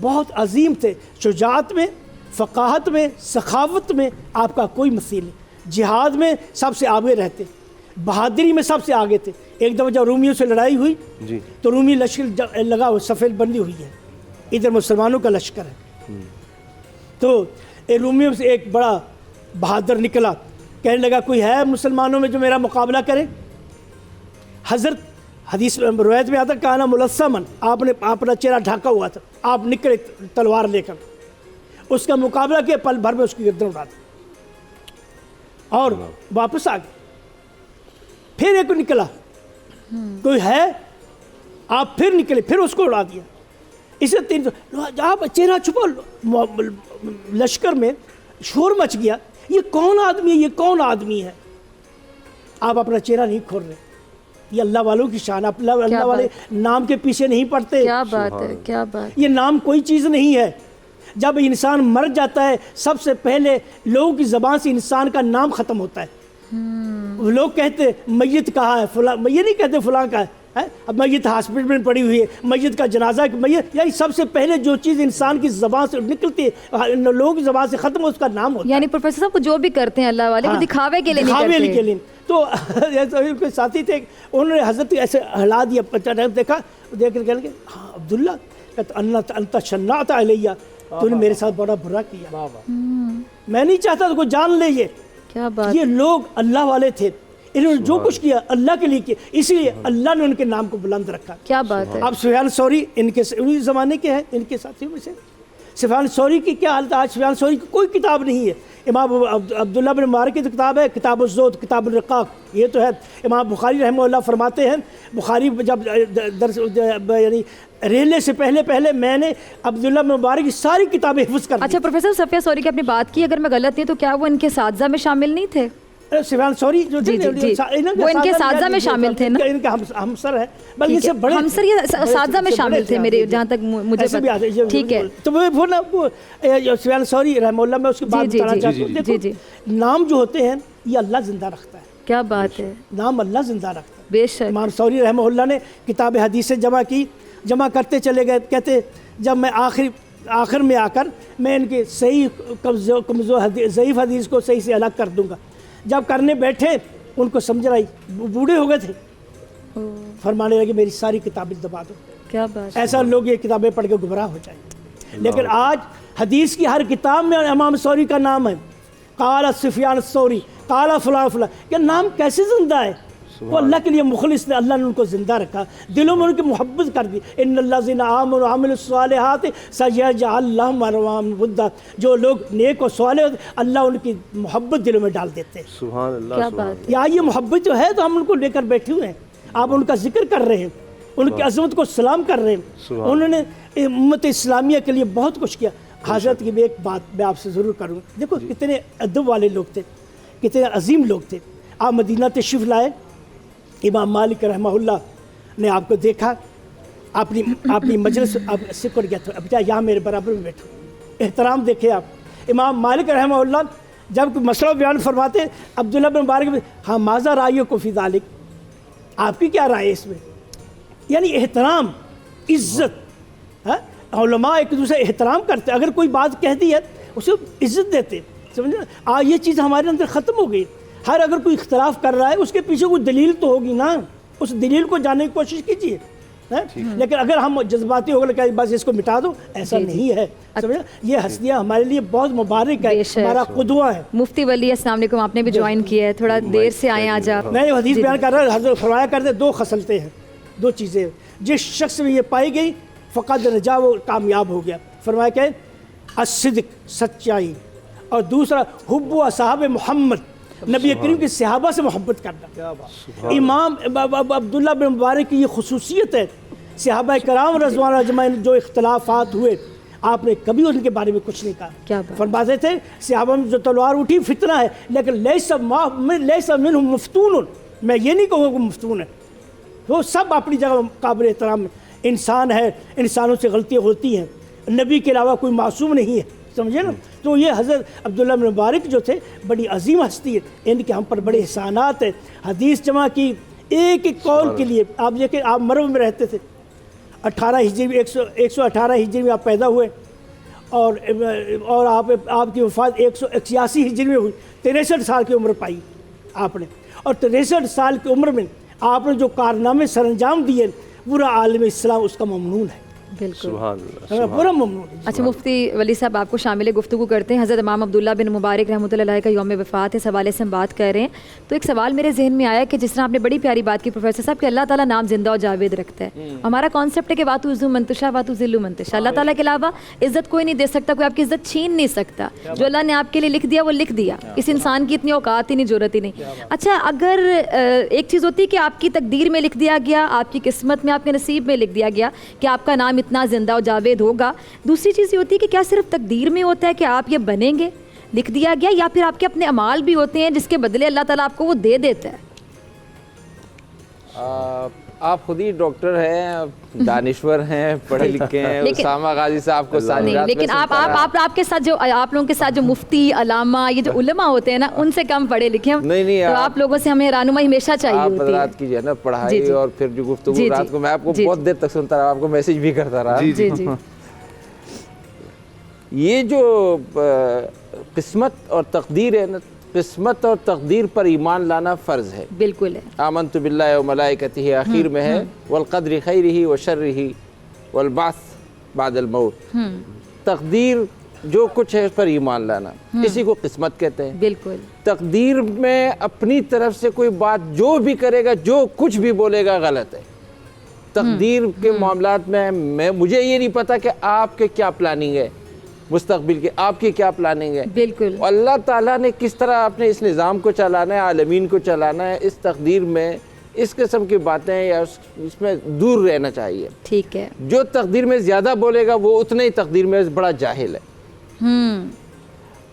بہت عظیم تھے، شجاعت میں، فقاہت میں، سخاوت میں آپ کا کوئی مثیل نہیں، جہاد میں سب سے آگے رہتے، بہادری میں سب سے آگے تھے۔ ایک دفعہ جب رومیوں سے لڑائی ہوئی جی، تو رومی لشکر لگا ہوا، سفید بندی ہوئی ہے، ادھر مسلمانوں کا لشکر ہے، تو رومیوں سے ایک بڑا بہادر نکلا، کہنے لگا کوئی ہے مسلمانوں میں جو میرا مقابلہ کرے؟ حضرت حدیث روایت میں آتا کانا ملثمن، آپ نے اپنا چہرہ ڈھاکا ہوا تھا، آپ نکلے تلوار لے کر، اس کا مقابلہ کیا، پل بھر میں اس کی گردن اڑا دی اور واپس آ گئے۔ پھر ایک نکلا، کوئی ہے؟ آپ پھر نکلے، پھر اس کو اڑا دیا۔ اسے 3 آپ چہرہ چھپا، لشکر میں شور مچ گیا، یہ کون آدمی ہے، یہ کون آدمی ہے؟ آپ اپنا چہرہ نہیں کھول رہے، یہ اللہ والوں کی شان، اللہ والے نام کے پیچھے نہیں پڑتے۔ کیا بات ہے، کیا بات، یہ نام کوئی چیز نہیں ہے۔ جب انسان مر جاتا ہے سب سے پہلے لوگوں کی زبان سے انسان کا نام ختم ہوتا ہے۔ لوگ کہتے میت کہاں ہے، فلاں، یہ نہیں کہتے فلاں کا ہے، ہے. اب میت ہاسپٹل میں پڑی ہوئی ہے, میت کا جنازہ, میت یعنی سب سے پہلے جو چیز انسان کی زبان سے نکلتی ہے, لوگوں کی زبان سے ختم, اس کا نام ہوتا ہے. یعنی پروفیسر صاحب جو بھی کرتے ہیں اللہ والے وہ دکھاوے کے لیے نہیں کرتے. دکھاوے کے لیے. تو کوئی ساتھی تھے, انہوں نے حضرت ایسے ہلا دیا, دیکھا, دیکھ کر کہنے کہ ہاں عبداللہ, انت شنعت علیہ, تو نے میرے ساتھ بڑا برا کیا, میں نہیں چاہتا تو کوئی جان لے. یہ کیا بات, یہ لوگ اللہ والے تھے, انہوں نے جو کچھ کیا اللہ کے لیے کیا, اسی لیے اللہ نے ان کے نام کو بلند رکھا. کیا بات ہے. اب سفیان ثوری انہی زمانے کے ہیں, ان کے ساتھیوں میں سے. سفیان ثوری کی کیا حالت ہے آج؟ سفیان ثوری کی کوئی کتاب نہیں ہے. امام عبداللہ بن مبارک کی تو کتاب ہے, کتاب الزہد, کتاب الرقاق, یہ تو ہے. امام بخاری رحمہ اللہ فرماتے ہیں, بخاری جب درس یعنی ریلے سے پہلے میں نے عبداللہ بن مبارک کی ساری کتابیں حفظ کر دی. اچھا پروفیسر سفیان ثوری کی اپنی بات کی, اگر میں غلط نہیں تو کیا وہ ان کے اساتذہ میں شامل نہیں تھے؟ سفیان ثوری جو تھے وہ ان کے اساتذہ میں شامل تھے نا, ان کے ہمسر ہیں, بلکہ سے بڑے ہمسر یہ اساتذہ میں شامل تھے میرے جہاں تک مجھے پتا. ٹھیک ہے, تو وہ نا سفیان ثوری رحمہ اللہ, میں اس کی بات بتانا چاہتا ہوں. دیکھو نام جو ہوتے ہیں یہ اللہ زندہ رکھتا ہے. کیا بات ہے, نام اللہ زندہ رکھتا ہے. بے شک. امام ثوری رحمہ اللہ نے کتاب حدیث جمع کی, جمع کرتے چلے گئے, کہتے جب میں آخر میں آ کر میں ان کے صحیح کمزور ضعیف حدیث کو صحیح سے الگ کر دوں گا. جب کرنے بیٹھے ان کو سمجھ آئی, بوڑھے ہو گئے تھے, فرمانے لگے میری ساری کتابیں دبا دو. کیا بات. ایسا لوگ یہ کتابیں پڑھ کے گمراہ ہو جائیں. لیکن آج حدیث کی ہر کتاب میں امام ثوری کا نام ہے, قال سفیان الثوری, قال فلاں فلاں. یہ نام کیسے زندہ ہے؟ وہ اللہ کے لیے مخلص نے, اللہ نے ان کو زندہ رکھا, دلوں میں ان کی محبت کر دی. ان الذین آمنوا وعملوا الصالحات سیجعل لهم اقواما ودا, جو لوگ نیک و صالح ہوتے اللہ ان کی محبت دلوں میں ڈال دیتے ہیں. سبحان اللہ. کیا بات. یا یہ محبت جو ہے تو ہم ان کو لے کر بیٹھے ہوئے ہیں, آپ ان کا ذکر کر رہے ہیں, ان کی عظمت کو سلام کر رہے ہیں. انہوں نے امت اسلامیہ کے لیے بہت کچھ کیا. حضرت کی بھی ایک بات میں آپ سے ضرور کروں. دیکھو کتنے ادب والے لوگ تھے, کتنے عظیم لوگ تھے. آپ مدینہ تشریف لائے, امام مالک رحمہ اللہ نے آپ کو دیکھا, اپنی مجلس سکر گیا تھا, اب یہاں میرے برابر میں بیٹھو, احترام دیکھے آپ. امام مالک رحمہ اللہ جب کوئی مسئلہ بیان فرماتے, عبداللہ بن مبارک ہاں ماذا رائیکم فی ذالک, آپ کی کیا رائے اس میں؟ یعنی احترام, عزت. علماء ایک دوسرے احترام کرتے, اگر کوئی بات کہہ دی ہے اسے عزت دیتے, سمجھے. یہ چیز ہمارے اندر ختم ہو گئی. ہر اگر کوئی اختلاف کر رہا ہے اس کے پیچھے کوئی دلیل تو ہوگی نا, اس دلیل کو جاننے کی کوشش کیجیے. لیکن اگر ہم جذباتی ہو گئے کہ بس اس کو مٹا دو, ایسا نہیں ہے. سمجھے, یہ ہستیاں ہمارے لیے بہت مبارک ہے, ہمارا قدوہ ہے. مفتی ولی السلام علیکم, آپ نے بھی جوائن کیا ہے, تھوڑا دیر سے آئے آج آپ. میں حدیث بیان کر رہا ہوں, حضرت فرمایا کرتے دو خصلتیں ہیں, دو چیزیں, جس شخص میں یہ پائی گئی فقط نجا, وہ کامیاب ہو گیا. فرمایا کہ الصدق, سچائی, اور دوسرا حب و اصحاب محمد, نبی کریم کے صحابہ سے محبت کرنا. امام عبداللہ بن مبارک کی یہ خصوصیت ہے. صحابہ کرام رضوان اللہ اجمعین جو اختلافات ہوئے, آپ نے کبھی ان کے بارے میں کچھ نہیں کہا. فرماتے تھے صحابہ میں جو تلوار اٹھی فتنہ ہے, لیکن لیس منہم مفتون, میں یہ نہیں کہوں کہ مفتون ہے, وہ سب اپنی جگہ قابل احترام انسان ہے, انسانوں سے غلطیاں ہوتی ہیں, نبی کے علاوہ کوئی معصوم نہیں ہے. سمجھے نا. تو یہ حضرت عبداللہ بن مبارک جو تھے بڑی عظیم ہستی ہے, ان کے ہم پر بڑے احسانات ہیں. حدیث جمع کی ایک ایک قول کے لیے. آپ دیکھیں آپ مرو میں رہتے تھے, 18 ہجری میں 118 ہجری میں آپ پیدا ہوئے, اور آپ کی وفات 181 ہجری میں ہوئی. 63 سال کی عمر پائی آپ نے, اور 63 سال کی عمر میں آپ نے جو کارنامے سر انجام دیے, پورا عالم اسلام اس کا ممنون ہے. بالکل پورا ممنون. اچھا مفتی ولی صاحب آپ کو شامل گفتگو کرتے ہیں. حضرت امام عبداللہ بن مبارک رحمۃ اللہ علیہ کا یوم وفات ہے, اس حوالے سے ہم بات کر رہے ہیں. تو ایک سوال میرے ذہن میں آیا کہ جس طرح آپ نے بڑی پیاری بات کی پروفیسر صاحب کہ اللہ تعالیٰ نام زندہ و جاوید رکھتا ہے. ہمارا کانسیپٹ ہے کہ واتو عزو منتشا واتو ذلو منتشا, اللہ تعالیٰ کے علاوہ عزت کوئی نہیں دے سکتا, کوئی آپ کی عزت چھین نہیں سکتا. جو اللہ نے آپ کے لیے لکھ دیا وہ لکھ دیا, اس انسان کی اتنی اوقات ہی نہیں, ضرورت ہی نہیں. اچھا اگر ایک چیز ہوتی ہے کہ آپ کی تقدیر میں لکھ دیا گیا, آپ کی قسمت میں, آپ کے نصیب میں لکھ دیا گیا کہ آپ کا نام اتنا زندہ و جاوید ہوگا. دوسری چیز یہ ہوتی ہے کہ کیا صرف تقدیر میں ہوتا ہے کہ آپ یہ بنیں گے, لکھ دیا گیا, یا پھر آپ کے اپنے اعمال بھی ہوتے ہیں جس کے بدلے اللہ تعالیٰ آپ کو وہ دے دیتا ہے؟ آپ خود ہی ڈاکٹر ہیں، دانشور ہیں، پڑھے لکھے ہیں، اسامہ غازی صاحب کو نہیں، لیکن آپ کے ساتھ جو آپ لوگوں کے ساتھ جو مفتی، علامہ، یہ جو علماء ہوتے ہیں نا، ان سے کم پڑھے لکھے ہیں، نہیں، تو آپ لوگوں سے ہمیں رہنمائی ہمیشہ چاہیے آپ ہوتی ہے. رات کی جو ہے نا پڑھائی اور پھر جو گفتگو رات کو میں آپ کو بہت دیر تک سنتا رہا، آپ کو میسج بھی کرتا رہا. جی. یہ جو قسمت اور تقدیر ہے نا، قسمت اور تقدیر پر ایمان لانا فرض ہے. بالکل ہے. آمنت باللہ و ملائکتہ آخر میں ہے، والقدر خیرہ و شرہ والبعث بعد الموت. تقدیر جو کچھ ہے اس پر ایمان لانا، اسی کو قسمت کہتے ہیں. بالکل. تقدیر میں اپنی طرف سے کوئی بات جو بھی کرے گا، جو کچھ بھی بولے گا، غلط ہے. تقدیر کے معاملات میں مجھے یہ نہیں پتا کہ آپ کے کیا پلاننگ ہے مستقبل کے، آپ کی کیا پلاننگ ہے. بالکل. اللہ تعالیٰ نے کس طرح اپنے اس نظام کو چلانا ہے، عالمین کو چلانا ہے، اس تقدیر میں اس قسم کی باتیں یا اس میں دور رہنا چاہیے. ٹھیک ہے. جو تقدیر میں زیادہ بولے گا وہ اتنے ہی تقدیر میں بڑا جاہل ہے.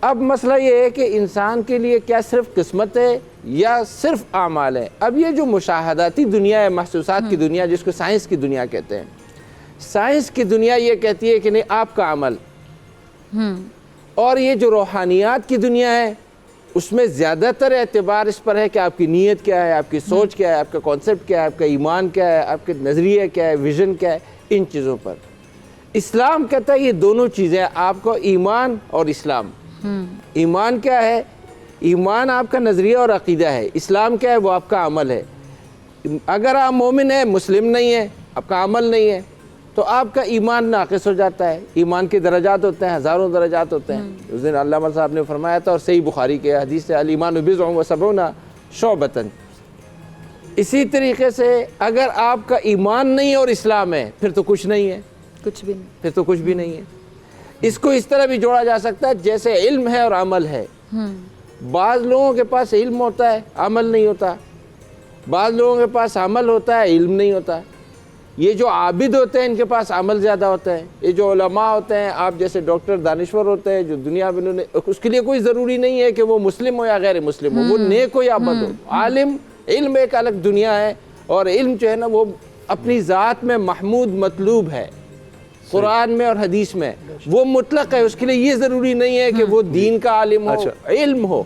اب مسئلہ یہ ہے کہ انسان کے لیے کیا صرف قسمت ہے یا صرف اعمال ہے. اب یہ جو مشاہداتی دنیا ہے، محسوسات کی دنیا، جس کو سائنس کی دنیا کہتے ہیں، سائنس کی دنیا یہ کہتی ہے کہ نہیں، آپ کا عمل. اور یہ جو روحانیات کی دنیا ہے، اس میں زیادہ تر اعتبار اس پر ہے کہ آپ کی نیت کیا ہے، آپ کی سوچ کیا ہے، آپ کا کانسیپٹ کیا ہے، آپ کا ایمان کیا ہے، آپ کے نظریہ کیا ہے، ویژن کیا ہے، ان چیزوں پر. اسلام کہتا ہے یہ دونوں چیزیں، آپ کو ایمان اور اسلام. ایمان کیا ہے؟ ایمان آپ کا نظریہ اور عقیدہ ہے. اسلام کیا ہے؟ وہ آپ کا عمل ہے. اگر آپ مومن ہیں، مسلم نہیں ہیں، آپ کا عمل نہیں ہے، تو آپ کا ایمان ناقص ہو جاتا ہے. ایمان کے درجات ہوتے ہیں، ہزاروں درجات ہوتے ہیں. اس دن علامہ صاحب نے فرمایا تھا، اور صحیح بخاری کے حدیث سے، الایمان بضع و سبعون شعبۃ. اسی طریقے سے اگر آپ کا ایمان نہیں اور اسلام ہے، پھر تو کچھ نہیں ہے. کچھ بھی نہیں. پھر تو کچھ بھی نہیں ہے. اس کو اس طرح بھی جوڑا جا سکتا ہے جیسے علم ہے اور عمل ہے. بعض لوگوں کے پاس علم ہوتا ہے، عمل نہیں ہوتا. بعض لوگوں کے پاس عمل ہوتا ہے، علم نہیں ہوتا. یہ جو عابد ہوتے ہیں ان کے پاس عمل زیادہ ہوتا ہے. یہ جو علماء ہوتے ہیں، آپ جیسے ڈاکٹر، دانشور ہوتے ہیں، جو دنیا میں انہوں نے، اس کے لیے کوئی ضروری نہیں ہے کہ وہ مسلم ہو یا غیر مسلم ہو، وہ نیک ہو یا بد ہو. عالم، علم ایک الگ دنیا ہے، اور علم جو ہے نا وہ اپنی ذات میں محمود مطلوب ہے. قرآن میں اور حدیث میں وہ مطلق ہے. اس کے لیے یہ ضروری نہیں ہے کہ وہ دین کا عالم ہو، علم ہو.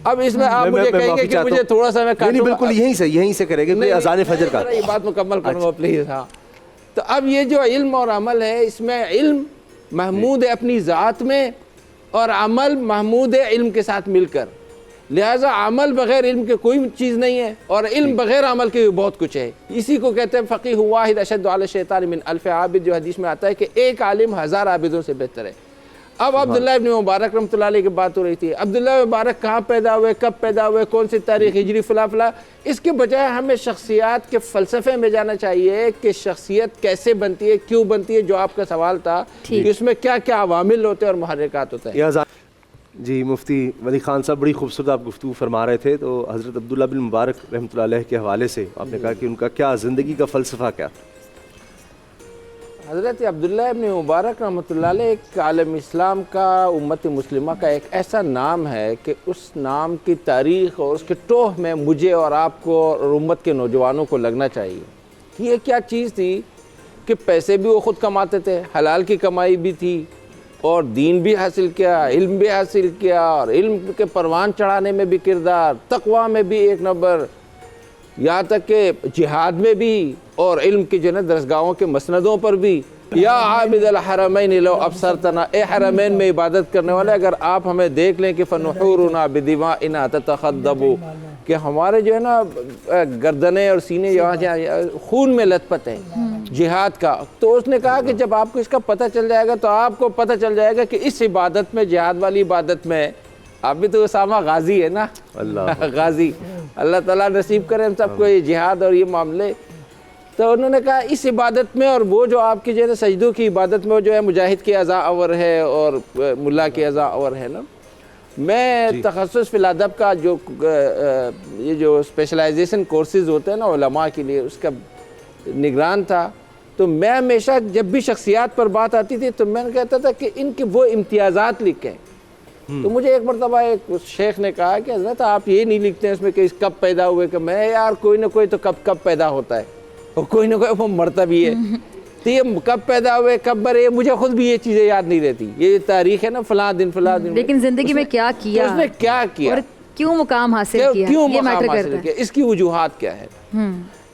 اب اس میں آپ مجھے کہیں گے کہ مجھے تھوڑا سا میں نہیں، بالکل یہیں سے کریں گے اذان فجر کا. یہ بات مکمل کروں گا پلیز. ہاں، تو اب یہ جو علم اور عمل ہے، اس میں علم محمود ہے اپنی ذات میں، اور عمل محمود ہے علم کے ساتھ مل کر. لہٰذا عمل بغیر علم کے کوئی چیز نہیں ہے، اور علم بغیر عمل کے بہت کچھ ہے. اسی کو کہتے ہیں فقیہ واحد اشد علی الشیطان من الف عابد، جو حدیث میں آتا ہے کہ ایک عالم 1000 عابدوں سے بہتر ہے. اب عبداللہ ابن مبارک رحمۃ اللہ علیہ کی بات ہو رہی تھی. عبداللہ مبارک کہاں پیدا ہوئے، کب پیدا ہوئے، کون سی تاریخ ہجری، فلاں فلاں. اس کے بجائے ہمیں شخصیات کے فلسفے میں جانا چاہیے کہ شخصیت کیسے بنتی ہے، کیوں بنتی ہے. جو آپ کا سوال تھا کہ اس میں کیا کیا عوامل ہوتے ہیں اور محرکات ہوتے ہیں. جی مفتی ولی خان صاحب، بڑی خوبصورت آپ گفتگو فرما رہے تھے. تو حضرت عبداللہ بن مبارک رحمۃ اللہ علیہ کے حوالے سے آپ نے کہا کہ ان کا کیا زندگی کا فلسفہ کیا تھا. حضرت عبداللہ ابن مبارک رحمۃ اللہ علیہ ایک عالم اسلام کا، امت مسلمہ کا ایک ایسا نام ہے کہ اس نام کی تاریخ اور اس کے ٹوہ میں مجھے اور آپ کو اور امت کے نوجوانوں کو لگنا چاہیے کہ یہ کیا چیز تھی کہ پیسے بھی وہ خود کماتے تھے، حلال کی کمائی بھی تھی، اور دین بھی حاصل کیا، علم بھی حاصل کیا، اور علم کے پروان چڑھانے میں بھی کردار، تقویٰ میں بھی ایک نمبر، یہاں تک کہ جہاد میں بھی، اور علم کی جو ہے درسگاہوں کے مسندوں پر بھی. یا عابد الحرمین لو ابصرتنا، اے حرمین میں عبادت کرنے والے، اگر آپ ہمیں دیکھ لیں کہ فنحورنا بدمائنا تتخضب، کہ ہمارے جو ہے نا گردنیں اور سینے یہاں خون میں لت پت ہیں جہاد کا. تو اس نے کہا کہ جب آپ کو اس کا پتہ چل جائے گا تو آپ کو پتہ چل جائے گا کہ اس عبادت میں، جہاد والی عبادت میں، آپ بھی تو اسامہ غازی ہے نا، اللہ غازی، اللہ تعالیٰ نصیب کرے ہم سب کو یہ جہاد اور یہ معاملے. تو انہوں نے کہا اس عبادت میں، اور وہ جو آپ کی جو ہے سجدوں کی عبادت میں جو ہے مجاہد کی اعضاء اور ہے اور ملا کی اعضاء اور ہے نا. میں تخصص فی الادب کا جو یہ جو اسپیشلائزیشن کورسز ہوتے ہیں نا علماء کے لیے، اس کا نگران تھا. تو میں ہمیشہ جب بھی شخصیات پر بات آتی تھی تو میں کہتا تھا کہ ان کے وہ امتیازات لکھیں. تو مجھے ایک مرتبہ ایک شیخ نے کہا کہ حضرت آپ یہ نہیں لکھتے ہیں اس میں کہ کب پیدا ہوئے، کہ میں یار کوئی نہ کوئی تو کب پیدا ہوتا ہے، اور کوئی نہ کوئی وہ مرتا بھی ہے. تو یہ کب پیدا ہوئے کب مرے مجھے خود بھی یہ چیزیں یاد نہیں رہتی. یہ تاریخ ہے نا فلاں دن لیکن زندگی میں کیا کیا, اس نے کیا کیا اور کیوں مقام حاصل کیا, کیوں یہ میٹر مقام حاصل کرتا کیا, اس کی وجوہات کیا ہے.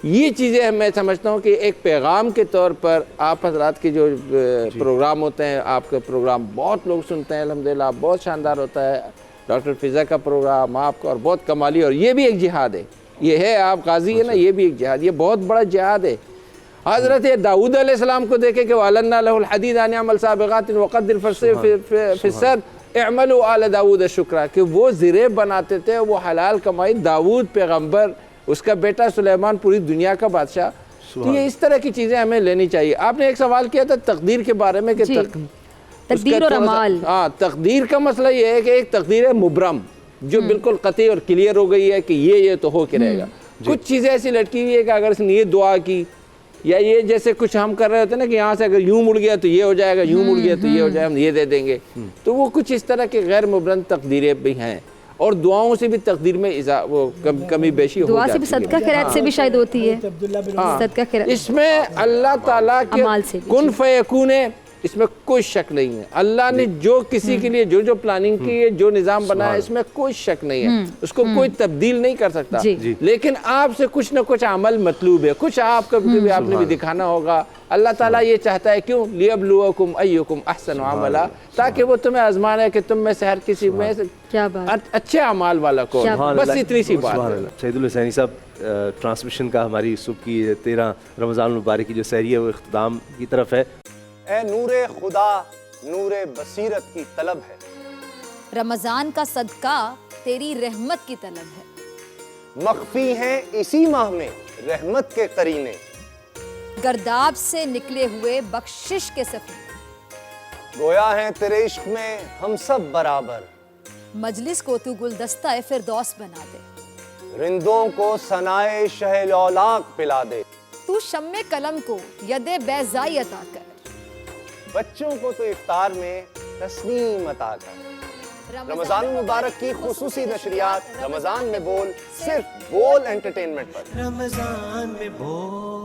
یہ چیزیں میں سمجھتا ہوں کہ ایک پیغام کے طور پر آپ حضرات کے جو پروگرام ہوتے ہیں, آپ کا پروگرام بہت لوگ سنتے ہیں الحمدللہ, بہت شاندار ہوتا ہے. ڈاکٹر فضا کا پروگرام آپ کا, اور بہت کمالی, اور یہ بھی ایک جہاد ہے. یہ ہے آپ غازی ہے نا, یہ بھی ایک جہاد, یہ بہت بڑا جہاد ہے. حضرت داؤد علیہ السلام کو دیکھیں کہ وَعَلَنَّا لَهُ الْحَدِيدَ أَنْ يَعْمَلْ سَابِغَاتٍ وَقَدِّرْ فِي السَّرْدِ اعْمَلُوا آلَ داؤد شُكْرًا, کہ وہ زرے بناتے تھے, وہ حلال کمائی. داؤد پیغمبر, اس کا بیٹا سلیمان پوری دنیا کا بادشاہ. تو یہ اس طرح کی چیزیں ہمیں لینی چاہیے. آپ نے ایک سوال کیا تھا تقدیر کے بارے میں کہ تقدیر اور اعمال. ہاں, تقدیر کا مسئلہ یہ ہے کہ ایک تقدیر ہے مبرم جو بالکل قطعی اور کلیئر ہو گئی ہے کہ یہ تو ہو کے رہے گا. کچھ چیزیں ایسی لٹکی ہوئی ہے کہ اگر اس نے یہ دعا کی, یا یہ جیسے کچھ ہم کر رہے ہوتے ہیں نا کہ یہاں سے اگر یوں مڑ گیا تو یہ ہو جائے گا, یوں مڑ گیا تو یہ ہو جائے گا, ہم یہ دے دیں گے. تو وہ کچھ اس طرح کے غیر مبرم تقدیریں بھی ہیں. اور دعاؤں سے بھی تقدیر میں وہ کمی بیشی ہو دعا جاتی سے بھی, صدقہ خیرات سے بھی شاید ہوتی ہے. صدقہ خیرات اس میں اللہ تعالیٰ کے اعمال سے بھی. کن فیکون ہے, اس میں کوئی شک نہیں ہے. اللہ نے جو کسی کے لیے جو پلاننگ کی ہے, جو نظام بنایا ہے, اس میں کوئی شک نہیں ہے. اس کو کوئی تبدیل نہیں کر سکتا. لیکن آپ سے کچھ نہ کچھ عمل مطلوب ہے, کچھ آپ کبھی آپ نے بھی دکھانا ہوگا. اللہ تعالیٰ یہ چاہتا ہے کیوں, لیبلوکم ایکم احسن عملا, تاکہ وہ تمہیں آزمائے کہ تم میں سے ہر کسی میں اچھے اعمال والا کون. بس اتنی سی بات ہے. شہید الحسینی صاحب, ٹرانسمیشن کا ہماری صبح کی 13 رمضان المبارک کی جو سحری ہے وہ اختتام کی طرف ہے. اے نور خدا, نور بصیرت کی طلب ہے, رمضان کا صدقہ تیری رحمت کی طلب ہے. مخفی ہیں اسی ماہ میں رحمت کے قرینے, گرداب سے نکلے ہوئے بخشش کے سفیر. گویا ہیں تیرے عشق میں ہم سب برابر, مجلس کو تو گلدستہ فردوس بنا دے. رندوں کو ثنائے شہ لولاک پلا دے, تو شم قلم کو ید بیضائی عطا کر. بچوں کو تو افطار میں تسنیم عطا کر. رمضان المبارک کی خصوصی نشریات رمضان میں بول, صرف بول انٹرٹینمنٹ پر. رمضان میں بول.